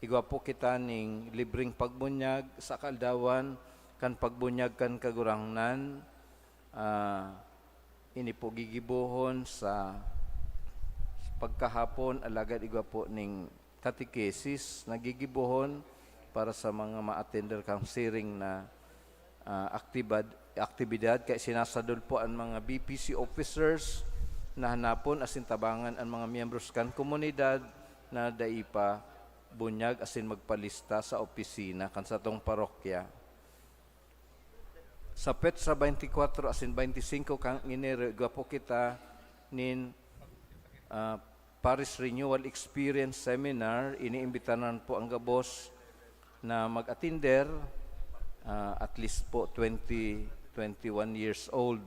Igwa po kita ning libreng pagbunyag sa Kaldawan kan pagbunyag kan kagurangnan, ini po gigibuhon sa pagkahapon alagad igwa po ning catechesis nagigibuhon para sa mga ma-attender kang siring na aktibidad kay sinasadol po ang mga BPC officers na hanapon asin tabangan ang mga miyembros kan komunidad na daipa bunyag asin magpalista sa opisina kan sa tong parokya. Sa petsa 24 asin 25 kang Enero igwa po kita nin Parish Renewal Experience Seminar. Iniimbitanan po ang gabos na mag-attender, at least po 21 years old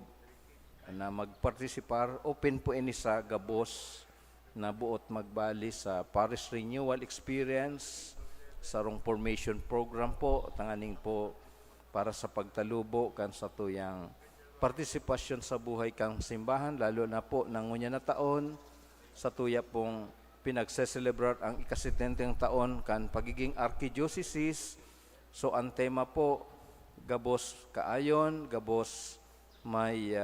na magpartisipar. Open po ini sa gabos na buot magbali sa Parish Renewal Experience, sarong formation program po, tanganing po para sa pagtalubo kan sa tuyang partisipasyon sa buhay kang simbahan, lalo na po nangunya na taon, sa tuya pong pinagse-celebrar ang ika-70 taon kan pagiging archdiocese. So ang tema po, gabos kaayon, gabos may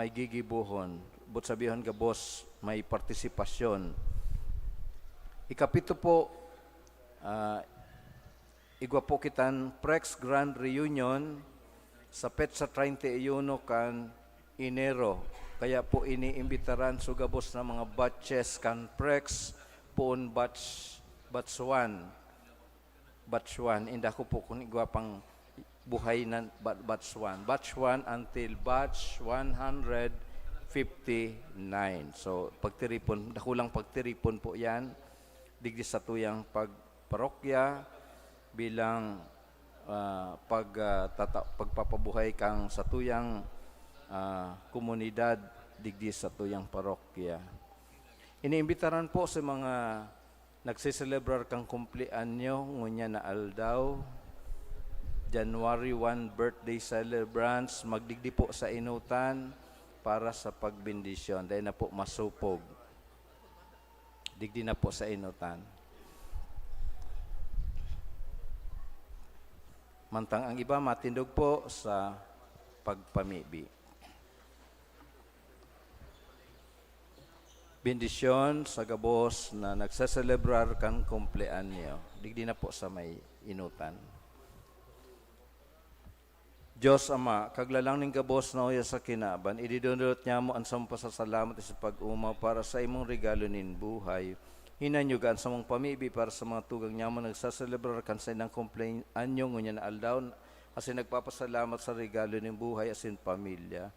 gigibuhon. But sabihan gabos may partisipasyon. Ikapito po, igwa po kitan Prex Grand Reunion sa petsa 31 kan Enero. Kaya po iniimbitaran so gabos na mga batches kan Prex poon batch 1. Inda ko po kung igwa pang buhay na batch 1. Batch 1 until batch 159. So pagtiripon, dakulang pagtiripon po yan. Digdi sa tuyang pagparokya bilang pagpapabuhay kang sa tuyang komunidad digdi sa tuyang parokya. Iniimbitaran po sa mga nagsiselebrar kang kumpleanyo ngunya na aldaw, January 1 birthday celebrants, magdigdi po sa inutan para sa pagbindisyon. Dahil na po masupog. Digdi na po sa inutan. Mantang ang iba matindog po sa pagpamibi. Bendisyon sa gabos na nagsaselebrar kan kumpleanyo. Digdi na po sa may inutan. Diyos Ama, kaglalang ning gabos na uya sa kinaban, ididundot niya mo ang samong pasasalamat sa pag-umaw para sa imong regalo nin buhay. Hinanyugan sa mong pamibi para sa mga tugang niya mo nagsaselebrar kan sa inang kumpleanyo ngunya na aldaw, asin nagpapasalamat sa regalo nin buhay asin pamilya.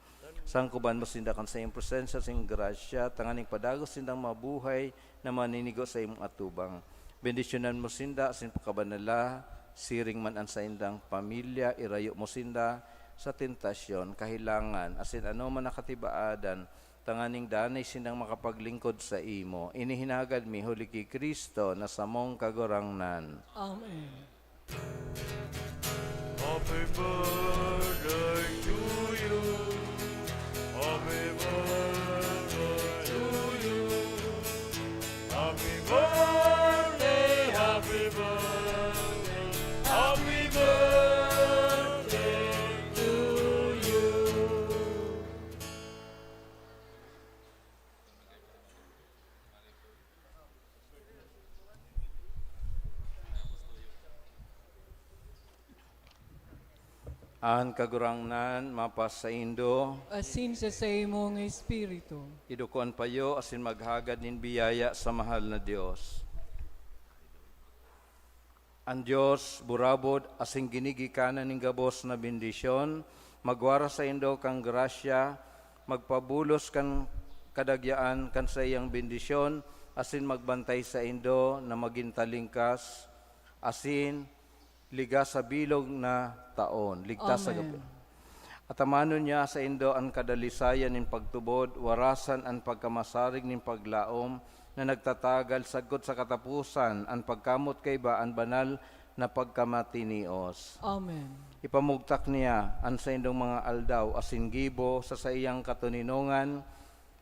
Sangkuban mo sindakan sa iyong presensya, sa iyong grasya, tanganing padagos sindang mabuhay na maninigo sa iyong atubang. Bendisyonan mo sinda, asin pakabanala, siring man ang sa indang pamilya, irayo mo sinda sa tentasyon, kahilangan, asin ano man nakatibaadan, tanganing danay sindang makapaglingkod sa imo. Inihinagad mi huli ki Kristo na samong kagurangnan. Amen. Happy birthday to you. Happy birthday to you. Happy birthday, happy birthday, happy birthday to you. Ang kagurangnan, mapas sa Indo, Asin sa imong espiritu. idukuan payo, asin maghagad nin biyaya sa mahal na Diyos. Ang Diyos, burabod, asin ginigikanan ning gabos na bendisyon, magwara sa Indo kang grasya, magpabulos kan kadagyaan kan sa iyang bendisyon, asin magbantay sa Indo na magintalingkas, asin liga sa bilog na taon, ligtas sa gabi. Amen. At amanon niya sa Indo ang kadalisayan nin pagtubod, warasan ang pagkamasarig nin paglaom, na nagtatagal sagod sa katapusan, ang pagkamot kay ba ang banal na pagkamatinios. Amen. Ipamugtak niya ang sa Indong mga aldaw, asin gibo sa iyang katuninongan,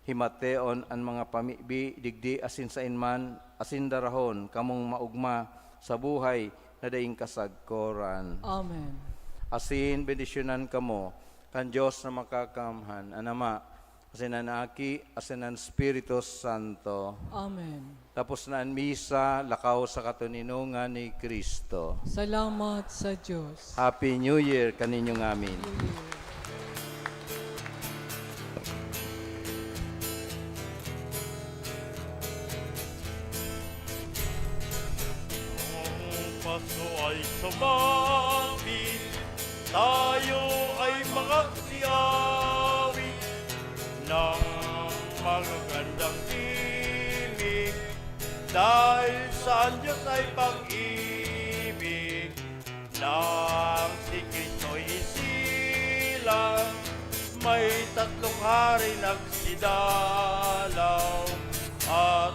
himateon ang mga pamibi, digdi asin sa inman, asin darahon, kamong maugma sa buhay na daing kasagkoran. Amen. Asin bendisyonan kamo kan Dios na makakamhan anama asinan aki asinan Espiritu Santo. Amen. Tapos na ang misa lakaw sa katuninungan ni Kristo. Salamat sa Diyos. Happy New Year kaninyong amin. Ang Pasko ay sumapit, tayo ay magsiawi ng magagandang tinig, dahil sa Diyos ay pag-ibig, nang si Kristo'y isilang, may tatlong hari nagsidalaw, at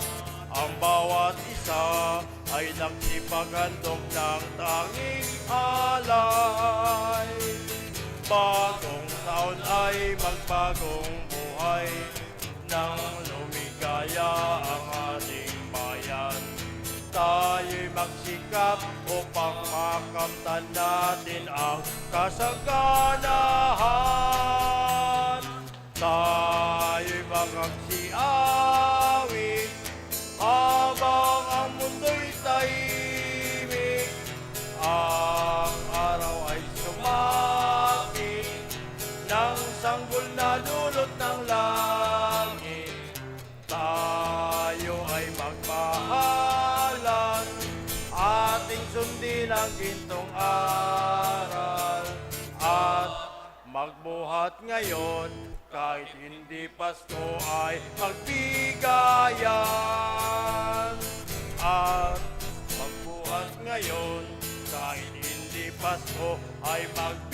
ang bawat isa ay nagsipaghandog ng tanging alay. Bagong taon ay magbagong buhay, nang lumigaya ang ating bayan. Tayo'y magsikap upang makamtan natin ang kasaganahan. Tayo'y magsiawi habang ang mundo'y tahimik. Ang araw ay sumapit, ng sanggol na dulot ng langit. Tayo ay magmahalan, ating sundin ang gintong aral, at magbuhat ngayon kahit hindi Pasko ay magbigayan. At magbuhat ngayon kahit hindi Pasko ay magbigayan.